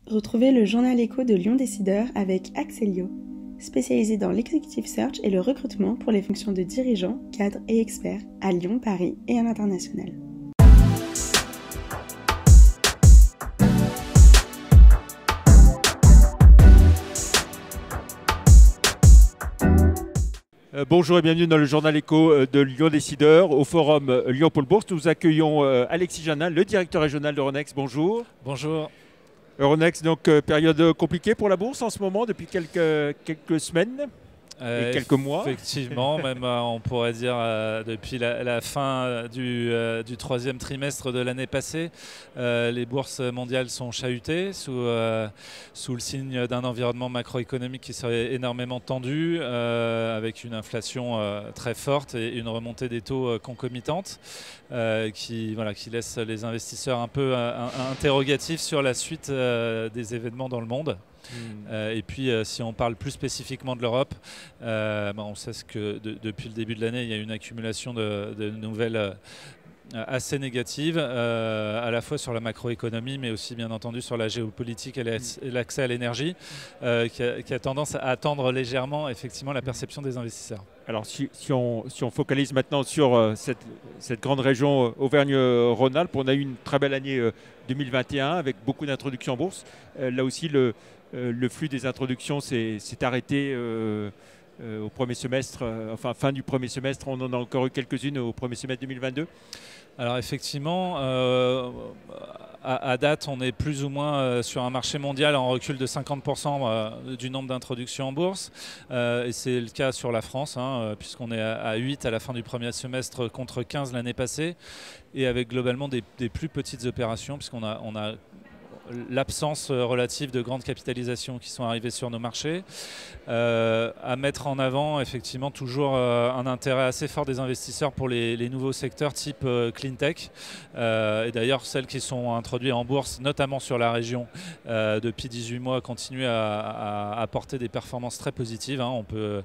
Retrouvez le journal écho de Lyon Décideur avec Axelio, spécialisé dans l'executive search et le recrutement pour les fonctions de dirigeants, cadres et experts à Lyon, Paris et à l'international. Bonjour et bienvenue dans le journal écho de Lyon Décideur au forum Lyon Pôle Bourse. Nous accueillons Alexis Janin, le directeur régional d'Euronext. Bonjour. Bonjour. Euronext, donc période compliquée pour la bourse en ce moment depuis quelques semaines et quelques mois. Effectivement, même on pourrait dire depuis la fin du troisième trimestre de l'année passée, les bourses mondiales sont chahutées sous le signe d'un environnement macroéconomique qui serait énormément tendu, avec une inflation très forte et une remontée des taux concomitante qui laisse les investisseurs un peu interrogatifs sur la suite des événements dans le monde. Et puis si on parle plus spécifiquement de l'Europe, on sait que depuis le début de l'année il y a une accumulation de nouvelles assez négatives, à la fois sur la macroéconomie mais aussi bien entendu sur la géopolitique et l'accès à l'énergie, qui a tendance à tendre légèrement effectivement la perception des investisseurs. Alors si on focalise maintenant sur cette grande région Auvergne-Rhône-Alpes, on a eu une très belle année 2021 avec beaucoup d'introductions en bourse. Là aussi le flux des introductions s'est arrêté au premier semestre, fin du premier semestre. On en a encore eu quelques-unes au premier semestre 2022. Alors effectivement, à date, on est plus ou moins sur un marché mondial en recul de 50% du nombre d'introductions en bourse. Et c'est le cas sur la France, puisqu'on est à 8 à la fin du premier semestre contre 15 l'année passée. Et avec globalement des plus petites opérations, puisqu'on a l'absence relative de grandes capitalisations qui sont arrivées sur nos marchés. À mettre en avant effectivement toujours un intérêt assez fort des investisseurs pour les nouveaux secteurs type clean tech. Et d'ailleurs celles qui sont introduites en bourse, notamment sur la région depuis 18 mois, continuent à apporter des performances très positives. On peut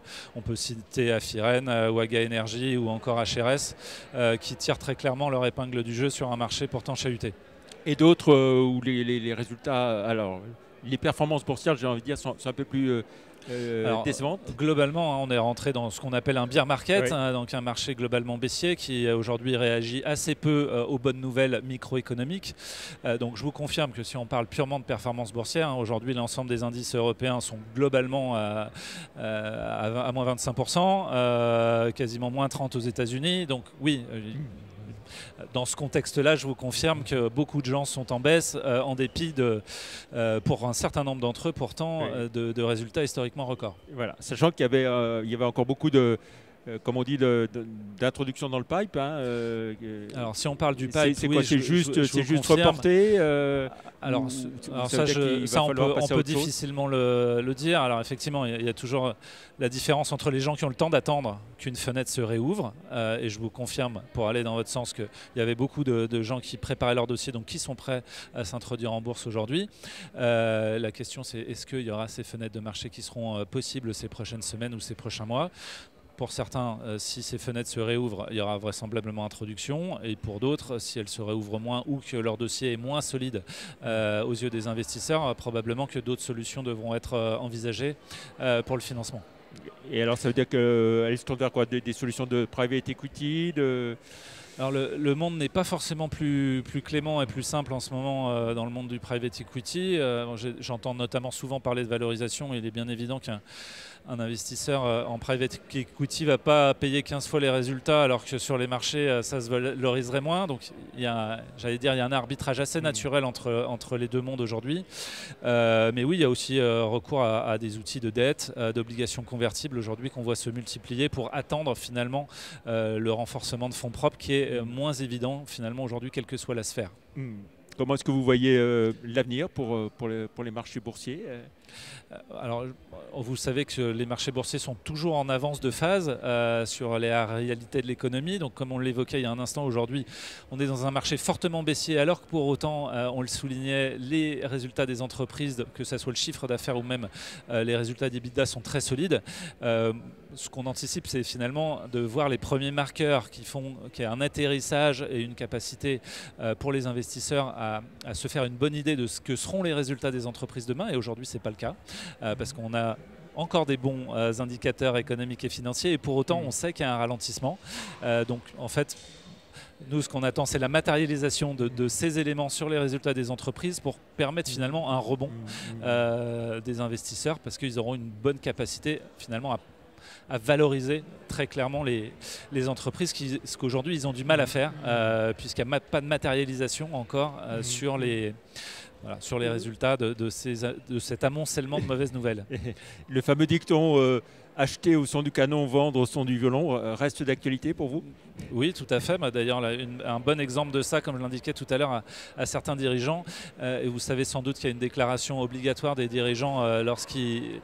citer Afiren, Waga Energy ou encore HRS qui tirent très clairement leur épingle du jeu sur un marché pourtant chahuté. Et d'autres où les résultats, alors les performances boursières, j'ai envie de dire, sont un peu plus décevantes. Globalement, on est rentré dans ce qu'on appelle un bear market, donc un marché globalement baissier qui aujourd'hui réagit assez peu aux bonnes nouvelles microéconomiques. Donc je vous confirme que si on parle purement de performance boursière, aujourd'hui l'ensemble des indices européens sont globalement à moins 25%, quasiment moins 30% aux États-Unis. Donc oui. Dans ce contexte-là, je vous confirme que beaucoup de gens sont en baisse, en dépit pour un certain nombre d'entre eux, pourtant, de résultats historiquement records. Voilà, sachant qu'il y avait encore beaucoup comme on dit, d'introduction dans le pipe. Alors si on parle du pipe, c'est quoi? C'est juste reporté Alors ça, on peut difficilement le dire. Alors effectivement, il y a toujours la différence entre les gens qui ont le temps d'attendre qu'une fenêtre se réouvre. Et je vous confirme, pour aller dans votre sens, qu'il y avait beaucoup de gens qui préparaient leur dossier, donc qui sont prêts à s'introduire en bourse aujourd'hui. La question, c'est est-ce qu'il y aura ces fenêtres de marché qui seront possibles ces prochaines semaines ou ces prochains mois? Pour certains, si ces fenêtres se réouvrent, il y aura vraisemblablement introduction. Et pour d'autres, si elles se réouvrent moins ou que leur dossier est moins solide aux yeux des investisseurs, probablement que d'autres solutions devront être envisagées pour le financement. Et alors ça veut dire qu'elles se tournent vers quoi? Des solutions de private equity Alors le monde n'est pas forcément plus clément et plus simple en ce moment dans le monde du private equity. J'entends notamment souvent parler de valorisation. Il est bien évident qu'un investisseur en private equity ne va pas payer 15 fois les résultats alors que sur les marchés ça se valoriserait moins. Donc il y a un arbitrage assez naturel entre les deux mondes aujourd'hui. Mais oui, il y a aussi recours à des outils de dette, d'obligations convertibles aujourd'hui qu'on voit se multiplier pour attendre finalement le renforcement de fonds propres qui est moins évident finalement aujourd'hui, quelle que soit la sphère. Comment est-ce que vous voyez l'avenir pour les marchés boursiers? Alors, vous savez que les marchés boursiers sont toujours en avance de phase sur les réalités de l'économie. Donc, comme on l'évoquait il y a un instant, aujourd'hui, on est dans un marché fortement baissier, alors que pour autant, on le soulignait, les résultats des entreprises, que ce soit le chiffre d'affaires ou même les résultats d'EBITDA, sont très solides. ce qu'on anticipe, c'est finalement de voir les premiers marqueurs qui font qu'il y a un atterrissage et une capacité pour les investisseurs à se faire une bonne idée de ce que seront les résultats des entreprises demain. Et aujourd'hui, ce n'est pas le cas, parce qu'on a encore des bons indicateurs économiques et financiers, et pour autant, on sait qu'il y a un ralentissement. Donc, en fait, nous, ce qu'on attend, c'est la matérialisation de ces éléments sur les résultats des entreprises pour permettre finalement un rebond des investisseurs, parce qu'ils auront une bonne capacité finalement à valoriser très clairement les entreprises, ce qu'aujourd'hui ils ont du mal à faire, puisqu'il n'y a pas de matérialisation encore sur les résultats de cet amoncellement de mauvaises nouvelles. Le fameux dicton acheter au son du canon, vendre au son du violon reste d'actualité pour vous? Oui, tout à fait. D'ailleurs, un bon exemple de ça, comme je l'indiquais tout à l'heure à certains dirigeants, et vous savez sans doute qu'il y a une déclaration obligatoire des dirigeants lorsqu'ils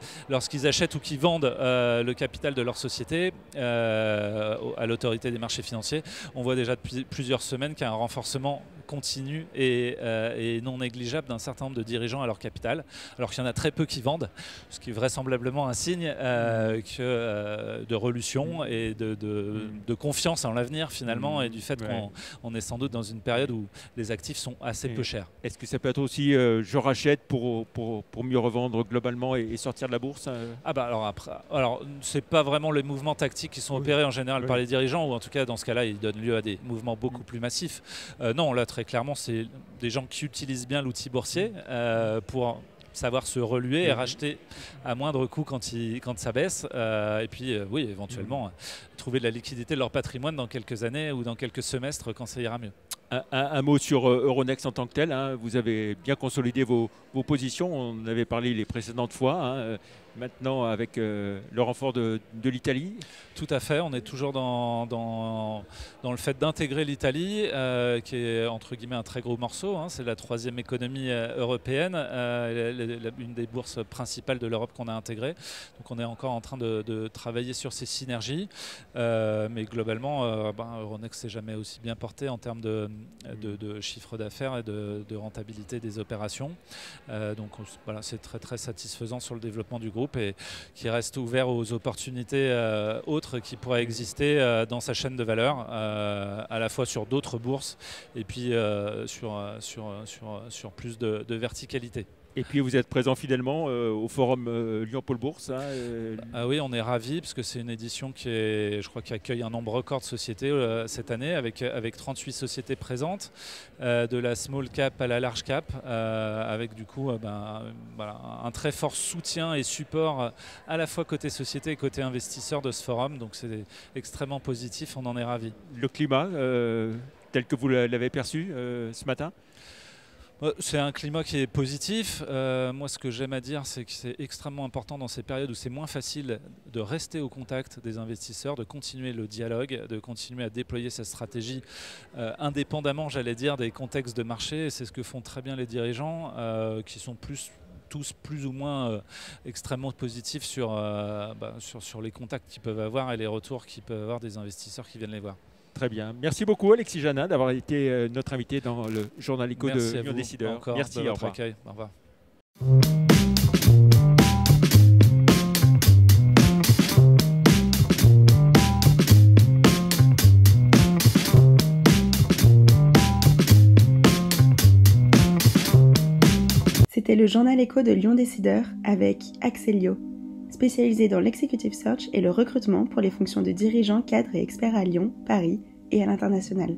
achètent ou qu'ils vendent le capital de leur société à l'autorité des marchés financiers. On voit déjà depuis plusieurs semaines qu'il y a un renforcement continu et non négligeable d'un certain nombre de dirigeants à leur capital, alors qu'il y en a très peu qui vendent, ce qui est vraisemblablement un signe de relution et de confiance en l'avenir finalement, et du fait qu'on est sans doute dans une période où les actifs sont assez peu chers. Est-ce que ça peut être aussi je rachète pour mieux revendre globalement et sortir de la bourse? Alors c'est pas vraiment les mouvements tactiques qui sont opérés en général par les dirigeants, ou en tout cas dans ce cas-là ils donnent lieu à des mouvements beaucoup plus massifs. Non, là très clairement c'est des gens qui utilisent bien l'outil boursier pour savoir se reluer et racheter à moindre coût quand ça baisse, et puis éventuellement trouver de la liquidité de leur patrimoine dans quelques années ou dans quelques semestres quand ça ira mieux. Un mot sur Euronext en tant que tel, hein. Vous avez bien consolidé vos positions, on en avait parlé les précédentes fois, hein. Maintenant avec le renfort de l'Italie. Tout à fait, on est toujours dans le fait d'intégrer l'Italie, qui est entre guillemets un très gros morceau, hein. C'est la troisième économie européenne, une des bourses principales de l'Europe qu'on a intégrée. Donc on est encore en train de travailler sur ces synergies, mais globalement Euronext s'est jamais aussi bien porté en termes de chiffre d'affaires et de rentabilité des opérations. Donc voilà, c'est très très satisfaisant sur le développement du groupe, et qui reste ouvert aux opportunités autres qui pourraient exister dans sa chaîne de valeur, à la fois sur d'autres bourses et puis sur plus de verticalité. Et puis vous êtes présent fidèlement au forum Lyon-Pôle Bourse. Oui, on est ravis parce que c'est une édition qui accueille un nombre record de sociétés cette année, avec 38 sociétés présentes, de la small cap à la large cap, avec du coup un très fort soutien et support à la fois côté société et côté investisseurs de ce forum. Donc c'est extrêmement positif, on en est ravis. Le climat, tel que vous l'avez perçu ce matin? C'est un climat qui est positif. Moi, ce que j'aime à dire, c'est que c'est extrêmement important dans ces périodes où c'est moins facile de rester au contact des investisseurs, de continuer le dialogue, de continuer à déployer cette stratégie indépendamment, j'allais dire, des contextes de marché. C'est ce que font très bien les dirigeants, qui sont tous plus ou moins extrêmement positifs sur les contacts qu'ils peuvent avoir et les retours qu'ils peuvent avoir des investisseurs qui viennent les voir. Très bien. Merci beaucoup Alexis Janin d'avoir été notre invité dans le journal éco de Lyon Décideur. Merci de votre accueil. Au revoir. C'était le journal éco de Lyon Décideur avec Axelio, spécialisé dans l'executive search et le recrutement pour les fonctions de dirigeants, cadres et experts à Lyon, Paris et à l'international.